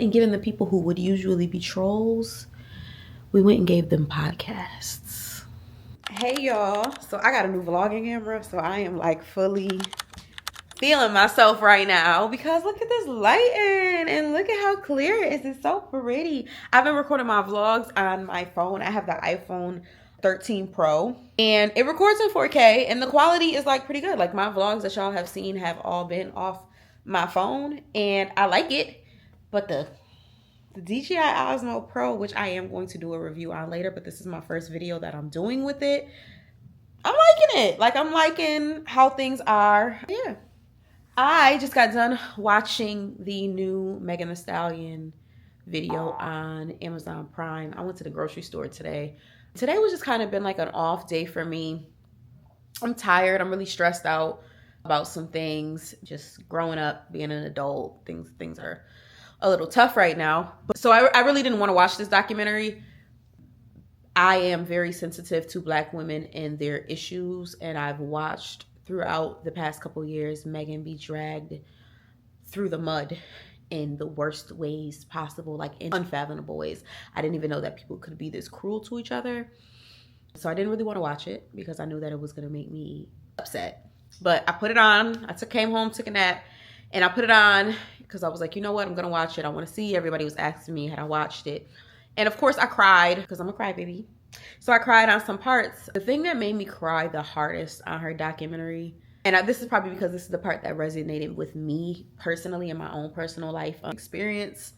And giving the people who would usually be trolls, we went and gave them podcasts. Hey y'all, so I got a new vlogging camera, so I am like fully feeling myself right now because look at this lighting and look at how clear it is. It's so pretty. I've been recording my vlogs on my phone. I have the iPhone 13 Pro and it records in 4K and the quality is like pretty good. Like my vlogs that y'all have seen have all been off my phone and I like it, but the DJI Osmo Pro, which I am going to do a review on later, but this is my first video that I'm doing with it. I'm liking it. Like I'm liking how things are. Yeah. I just got done watching the new Megan Thee Stallion video on Amazon Prime. I went to the grocery store today. Today was just kind of been like an off day for me. I'm tired. I'm really stressed out about some things. Just growing up, being an adult, things are a little tough right now. But so I really didn't want to watch this documentary. I am very sensitive to Black women and their issues, and I've watched throughout the past couple years Megan be dragged through the mud in the worst ways possible, like in unfathomable ways. I didn't even know that people could be this cruel to each other. So I didn't really want to watch it because I knew that it was going to make me upset. But I put it on. Came home, took a nap, and I put it on because I was like, you know what? I'm going to watch it. I want to see. Everybody was asking me had I watched it. And of course I cried because I'm a crybaby. So I cried on some parts. The thing that made me cry the hardest on her documentary, and this is probably because this is the part that resonated with me personally in my own personal life experience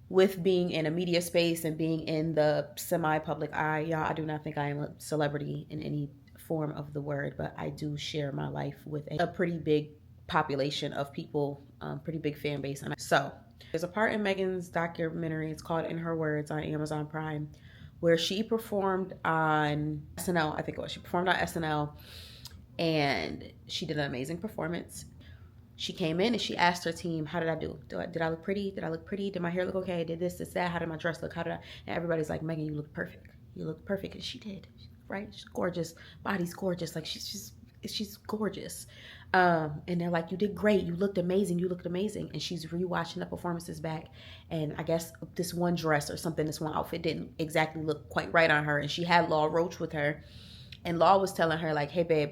with being in a media space and being in the semi-public eye. Y'all, I do not think I am a celebrity in any form of the word, but I do share my life with a pretty big population of people, pretty big fan base. And so there's a part in Megan's documentary, it's called In Her Words on Amazon Prime, where she performed on SNL. I think it was. She performed on SNL and she did an amazing performance. She came in and she asked her team, how did I do? Did I look pretty? Did I look pretty? Did my hair look okay? Did this, that? How did my dress look? How did I? And everybody's like, Megan, you look perfect. You look perfect. And she did, right? She's gorgeous. Body's gorgeous. Like she's gorgeous. And they're like, you did great. You looked amazing. You looked amazing. And she's rewatching the performances back. And I guess this one dress or something, this one outfit didn't exactly look quite right on her. And she had Law Roach with her. And Law was telling her like, hey, babe,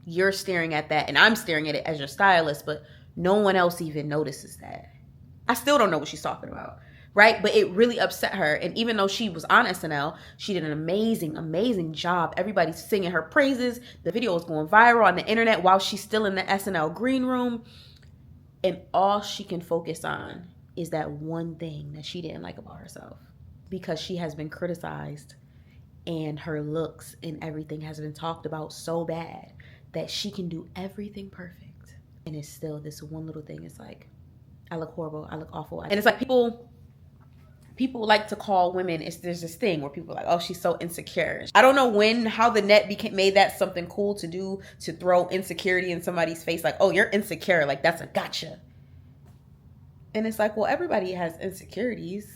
you're staring at that and I'm staring at it as your stylist, but no one else even notices that. I still don't know what she's talking about, right? But it really upset her. And even though she was on SNL, she did an amazing, amazing job. Everybody's singing her praises. The video is going viral on the internet while she's still in the SNL green room. And all she can focus on is that one thing that she didn't like about herself because she has been criticized and her looks and everything has been talked about so bad that she can do everything perfect. And it's still this one little thing. It's like, I look horrible. I look awful. And it's like people like to call women, there's this thing where people are like, oh, she's so insecure. I don't know how the net made that something cool to do, to throw insecurity in somebody's face. Like, oh, you're insecure. Like, that's a gotcha. And it's like, well, everybody has insecurities.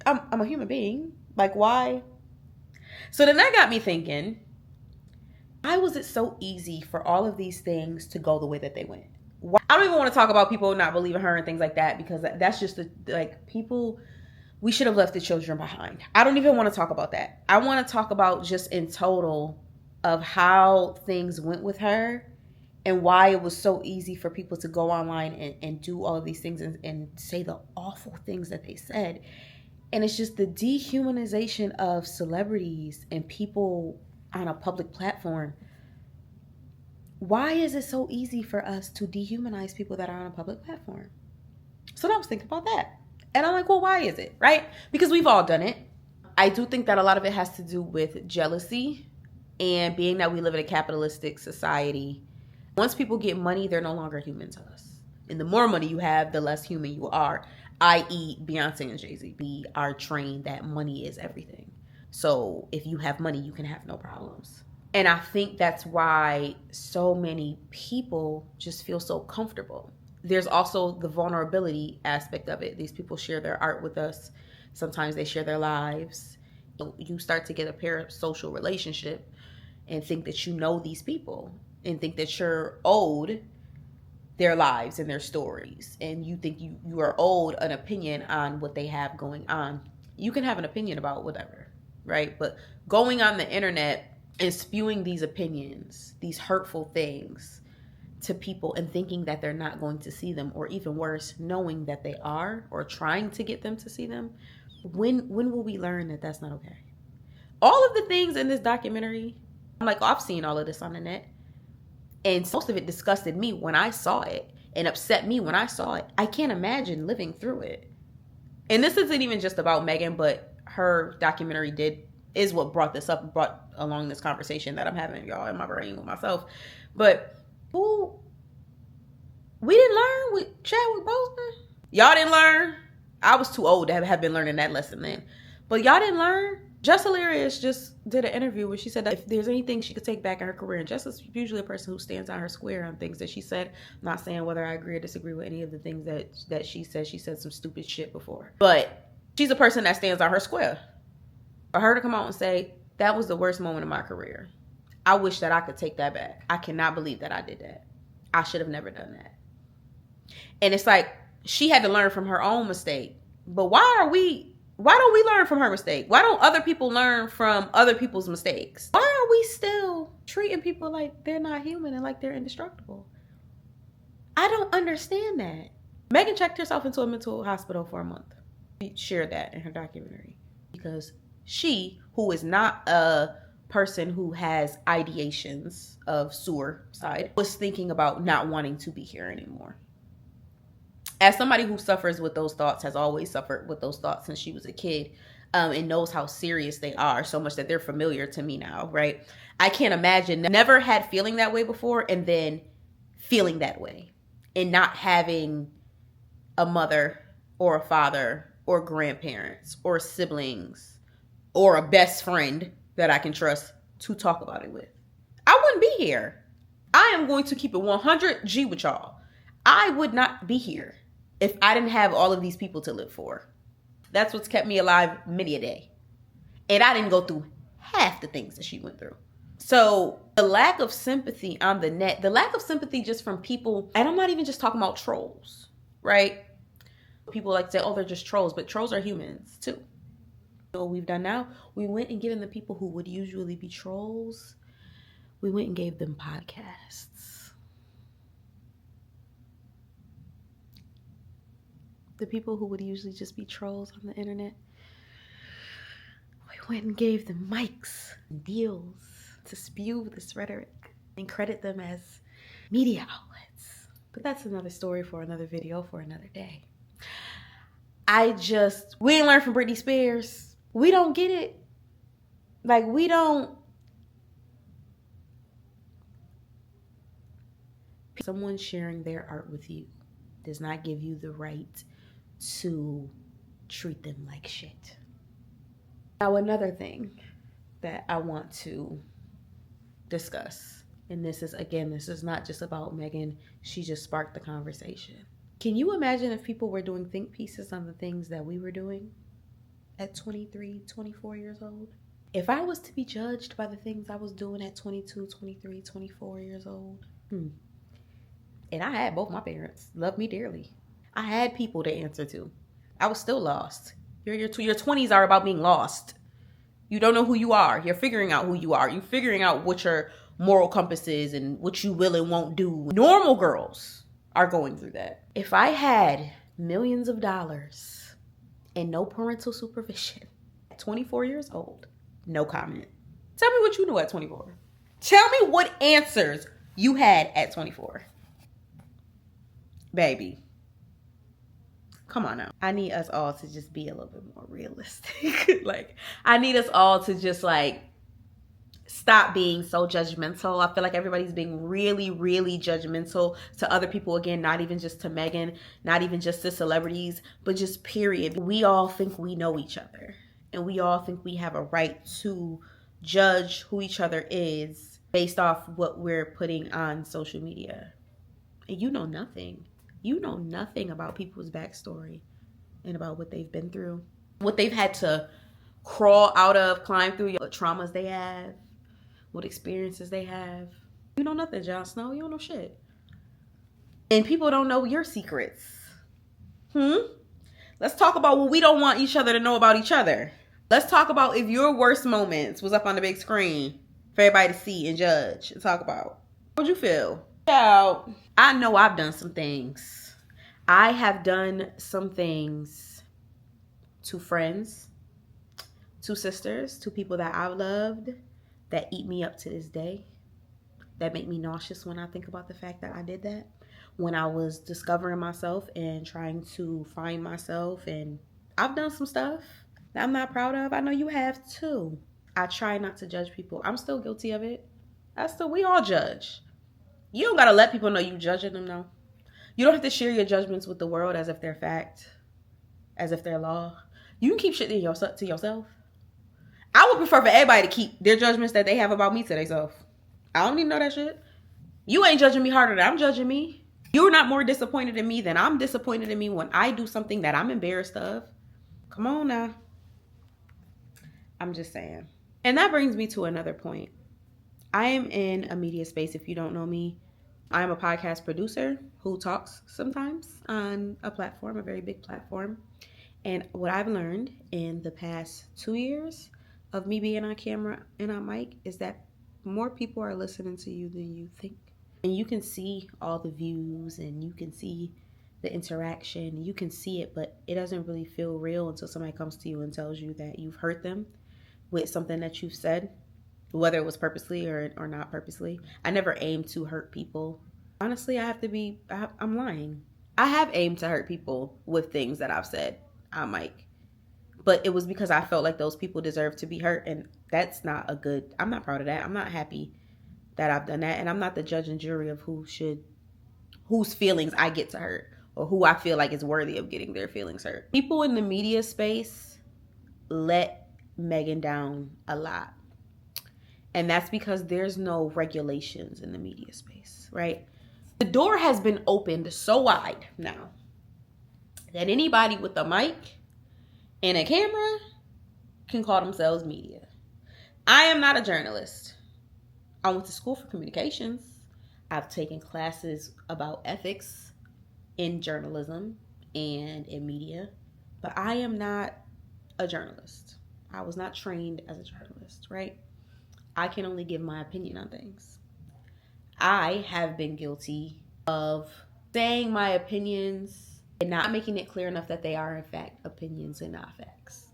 I'm a human being. Like, why? So then that got me thinking, why was it so easy for all of these things to go the way that they went? I don't even want to talk about people not believing her and things like that because that's just people, we should have left the children behind. I don't even want to talk about that. I want to talk about just in total of how things went with her and why it was so easy for people to go online and do all of these things and say the awful things that they said. And it's just the dehumanization of celebrities and people on a public platform. Why is it so easy for us to dehumanize people that are on a public platform? So I was thinking about that. And I'm like, well, why is it, right? Because we've all done it. I do think that a lot of it has to do with jealousy and being that we live in a capitalistic society. Once people get money, they're no longer human to us. And the more money you have, the less human you are, i.e. Beyonce and Jay-Z. We are trained that money is everything. So if you have money, you can have no problems. And I think that's why so many people just feel so comfortable. There's also the vulnerability aspect of it. These people share their art with us. Sometimes they share their lives. You start to get a parasocial relationship and think that you know these people and think that you're owed their lives and their stories, and you think you are owed an opinion on what they have going on. You can have an opinion about whatever, right? But going on the internet and spewing these opinions, these hurtful things to people and thinking that they're not going to see them, or even worse, knowing that they are, or trying to get them to see them, when will we learn that that's not okay? All of the things in this documentary, I'm like, I've seen all of this on the net, and most of it disgusted me when I saw it and upset me when I saw it. I can't imagine living through it. And this isn't even just about Megan, but her documentary is what brought this up, brought along this conversation that I'm having, y'all, in my brain with myself. But we didn't learn with Chadwick Boseman. Y'all didn't learn. I was too old to have been learning that lesson then. But y'all didn't learn. Jess Hilarious just did an interview where she said that if there's anything she could take back in her career, and Jess is usually a person who stands on her square on things that she said. I'm not saying whether I agree or disagree with any of the things that she said. She said some stupid shit before. But she's a person that stands on her square. For her to come out and say, that was the worst moment of my career. I wish that I could take that back. I cannot believe that I did that. I should have never done that. And it's like, she had to learn from her own mistake. But why don't we learn from her mistake? Why don't other people learn from other people's mistakes? Why are we still treating people like they're not human and like they're indestructible? I don't understand that. Megan checked herself into a mental hospital for a month. She shared that in her documentary. Because she, who is not a person who has ideations of suicide, was thinking about not wanting to be here anymore. As somebody who suffers with those thoughts, has always suffered with those thoughts since she was a kid, and knows how serious they are, so much that they're familiar to me now, right? I can't imagine, never had feeling that way before, and then feeling that way, and not having a mother or a father or grandparents or siblings or a best friend that I can trust to talk about it with. I wouldn't be here. I am going to keep it 100 G with y'all. I would not be here if I didn't have all of these people to live for. That's what's kept me alive many a day. And I didn't go through half the things that she went through. So the lack of sympathy on the net, the lack of sympathy just from people, and I'm not even just talking about trolls, right? People like to say, oh, they're just trolls, but trolls are humans too. So what we've done now, we went and given the people who would usually be trolls, we went and gave them podcasts. The people who would usually just be trolls on the internet, we went and gave them mics and deals to spew this rhetoric and credit them as media outlets. But that's another story for another video for another day. We didn't learn from Britney Spears. We don't get it. Like, we don't. Someone sharing their art with you does not give you the right to treat them like shit. Now, another thing that I want to discuss, and this is not just about Megan. She just sparked the conversation. Can you imagine if people were doing think pieces on the things that we were doing at 23, 24 years old? If I was to be judged by the things I was doing at 22, 23, 24 years old, and I had both my parents love me dearly. I had people to answer to. I was still lost. Your 20s are about being lost. You don't know who you are. You're figuring out who you are. You're figuring out what your moral compass is and what you will and won't do. Normal girls are going through that. If I had millions of dollars and no parental supervision at 24 years old, no comment. Tell me what you knew at 24. Tell me what answers you had at 24. Baby. Come on now. I need us all to just be a little bit more realistic. Like, I need us all to just stop being so judgmental. I feel like everybody's being really, really judgmental to other people. Again, not even just to Megan, not even just to celebrities, but just period. We all think we know each other, and we all think we have a right to judge who each other is based off what we're putting on social media. And you know nothing. You know nothing about people's backstory and about what they've been through, what they've had to crawl out of, climb through, what traumas they have, what experiences they have. You know nothing, Jon Snow. You don't know shit. And people don't know your secrets. Let's talk about what we don't want each other to know about each other. Let's talk about if your worst moments was up on the big screen for everybody to see and judge and talk about. How'd you feel? I know I've done some things. I have done some things to friends, to sisters, to people that I've loved that eat me up to this day, that make me nauseous when I think about the fact that I did that. When I was discovering myself and trying to find myself, and I've done some stuff that I'm not proud of. I know you have too. I try not to judge people. I'm still guilty of it. We all judge. You don't gotta let people know you judging them though. You don't have to share your judgments with the world as if they're fact, as if they're law. You can keep shit to yourself. I would prefer for everybody to keep their judgments that they have about me to themselves. I don't even know that shit. You ain't judging me harder than I'm judging me. You're not more disappointed in me than I'm disappointed in me when I do something that I'm embarrassed of. Come on now. I'm just saying. And that brings me to another point. I am in a media space. If you don't know me, I am a podcast producer who talks sometimes on a platform, a very big platform. And what I've learned in the past 2 years of me being on camera and on mic is that more people are listening to you than you think. And you can see all the views and you can see the interaction. You can see it, but it doesn't really feel real until somebody comes to you and tells you that you've hurt them with something that you've said, whether it was purposely or not purposely. I never aimed to hurt people. Honestly, I'm lying. I have aimed to hurt people with things that I've said on mic. But it was because I felt like those people deserve to be hurt. And that's not I'm not proud of that. I'm not happy that I've done that. And I'm not the judge and jury of whose feelings I get to hurt or who I feel like is worthy of getting their feelings hurt. People in the media space let Megan down a lot. And that's because there's no regulations in the media space, right? The door has been opened so wide now that anybody with a mic and a camera can call themselves media. I am not a journalist. I went to school for communications. I've taken classes about ethics in journalism and in media, but I am not a journalist. I was not trained as a journalist, right? I can only give my opinion on things. I have been guilty of saying my opinions and not making it clear enough that they are in fact opinions and not facts.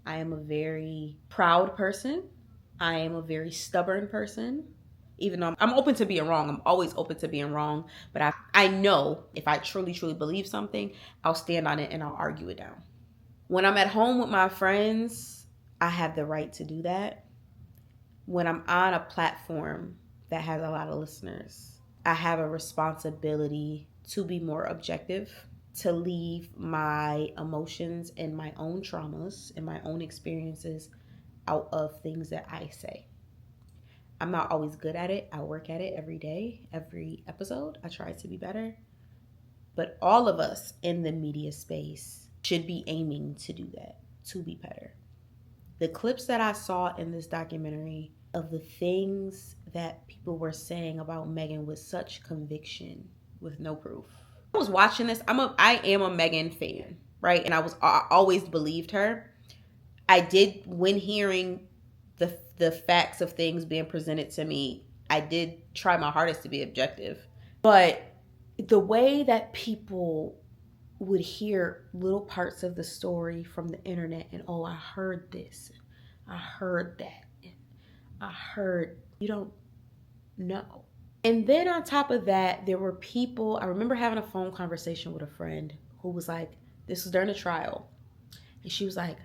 I am a very proud person. I am a very stubborn person. Even though I'm open to being wrong. I'm always open to being wrong. But I know if I truly, truly believe something, I'll stand on it and I'll argue it down. When I'm at home with my friends, I have the right to do that. When I'm on a platform that has a lot of listeners, I have a responsibility to be more objective, to leave my emotions and my own traumas and my own experiences out of things that I say. I'm not always good at it. I work at it every day, every episode. I try to be better. But all of us in the media space should be aiming to do that, to be better. The clips that I saw in this documentary of the things that people were saying about Megan with such conviction, with no proof. I was watching this. I am a Megan fan, right? And I always believed her. I did, when hearing the facts of things being presented to me, I did try my hardest to be objective. But the way that people would hear little parts of the story from the internet and, oh, I heard this, I heard that, and I heard, you don't know. And then on top of that, there were people, I remember having a phone conversation with a friend who was like, this was during the trial. And she was like,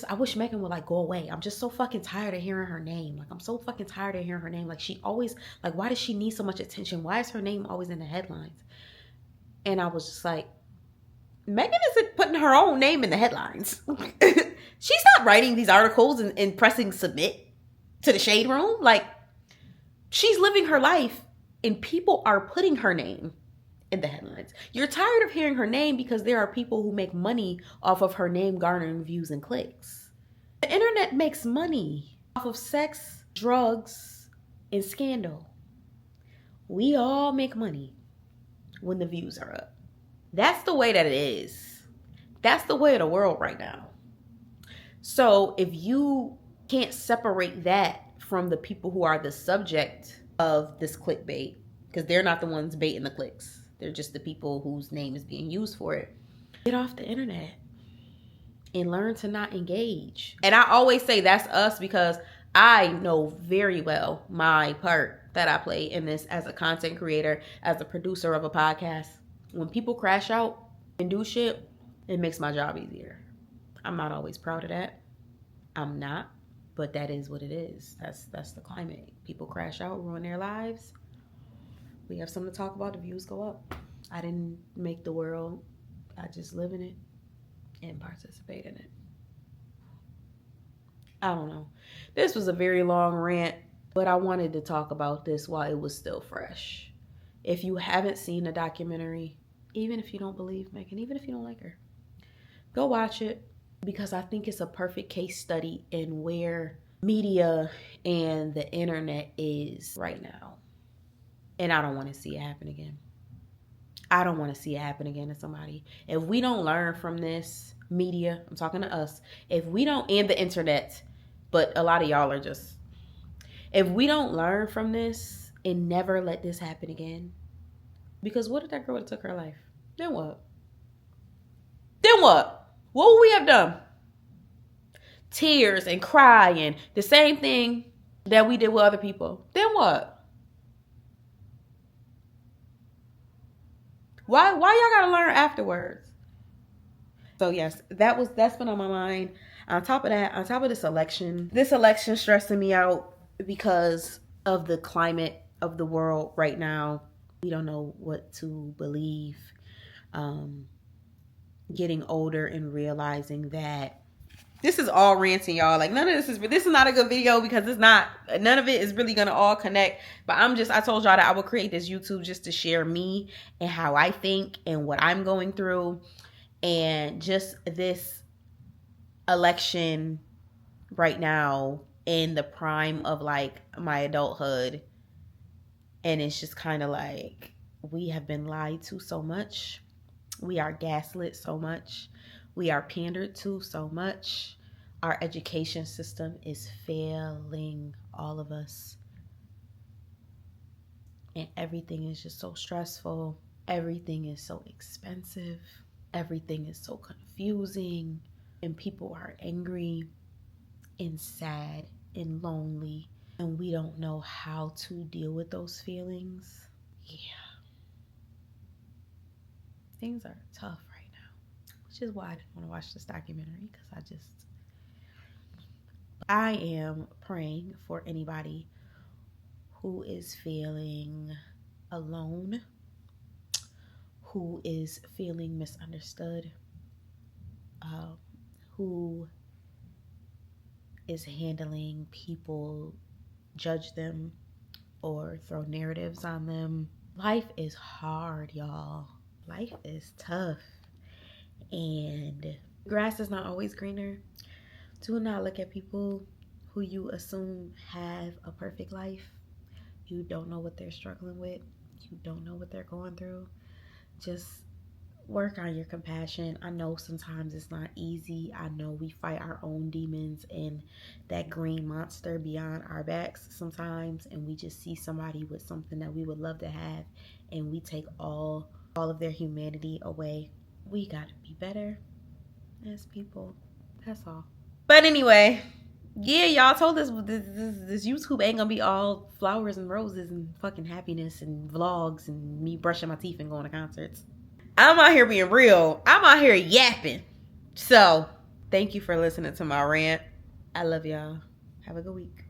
I wish Megan would like go away. I'm just so fucking tired of hearing her name. Like, I'm so fucking tired of hearing her name. Like, she always, like, why does she need so much attention? Why is her name always in the headlines? And I was just like, Megan isn't putting her own name in the headlines. She's not writing these articles and pressing submit to the shade room. Like, she's living her life and people are putting her name in the headlines. You're tired of hearing her name because there are people who make money off of her name garnering views and clicks. The internet makes money off of sex, drugs, and scandal. We all make money. when the views are up. That's the way that it is. That's the way of the world right now. So if you can't separate that from the people who are the subject of this clickbait, because they're not the ones baiting the clicks, they're just the people whose name is being used for it, get off the internet and learn to not engage. And I always say that's us, because I know very well my part that I play in this as a content creator, as a producer of a podcast. When people crash out and do shit, it makes my job easier. I'm not always proud of that. I'm not, but that is what it is. That's the climate. People crash out, ruin their lives. We have something to talk about. The views go up. I didn't make the world. I just live in it and participate in it. I don't know. This was a very long rant, but I wanted to talk about this while it was still fresh. If you haven't seen the documentary, even if you don't believe Megan, even if you don't like her, go watch it, because I think it's a perfect case study in where media and the internet is right now. And I don't want to see it happen again. I don't want to see it happen again to somebody. If we don't learn from this, media, I'm talking to us, if we don't, and the internet, but a lot of y'all are just, if we don't learn from this and never let this happen again, because what if that girl took her life? Then what? Then what? What would we have done? Tears and crying, the same thing that we did with other people. Then what? Why y'all gotta learn afterwards? So yes, that's been on my mind. On top of that, on top of this election stressing me out because of the climate of the world right now. We don't know what to believe. Getting older and realizing that this is all ranting, y'all. Like, none of this is not a good video, because none of it is really gonna all connect. But I told y'all that I would create this YouTube just to share me and how I think and what I'm going through, and just this election right now in the prime of like my adulthood. And it's just kind of like, we have been lied to so much. We are gaslit so much. We are pandered to so much. Our education system is failing all of us. And everything is just so stressful. Everything is so expensive. Everything is so confusing. And people are angry and sad and lonely. And we don't know how to deal with those feelings. Yeah. Things are tough right now, which is why I didn't want to watch this documentary, because I am praying for anybody who is feeling alone, who is feeling misunderstood, who is handling people judge them or throw narratives on them. Life is hard, y'all. Life is tough, and grass is not always greener. Do not look at people who you assume have a perfect life. You don't know what they're struggling with. You don't know what they're going through. Just work on your compassion. I know sometimes it's not easy. I know we fight our own demons and that green monster beyond our backs sometimes, and we just see somebody with something that we would love to have, and we take all of their humanity away. We got to be better as people. That's all. But anyway, yeah, y'all told us this YouTube ain't gonna be all flowers and roses and fucking happiness and vlogs and me brushing my teeth and going to concerts. I'm out here being real. I'm out here yapping. So, thank you for listening to my rant. I love y'all. Have a good week.